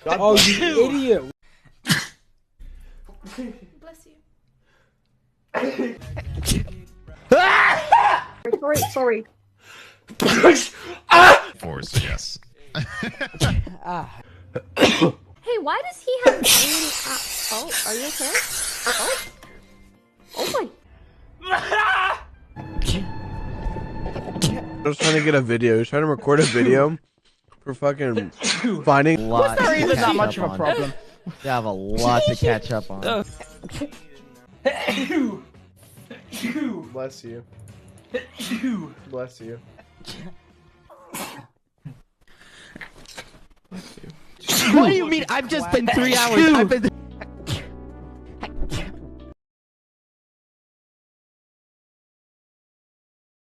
Oh, you idiot! Bless you. Sorry. Force, yes. Hey, why does he have green? Oh, are you okay? Oh. Oh my. I was trying to get a video. I was trying to record a video for fucking finding. Lot Not even that catch much up of a on. problem. You have a lot to catch up on. Bless you. Bless you. What do you mean? I've just been 3 hours. I've been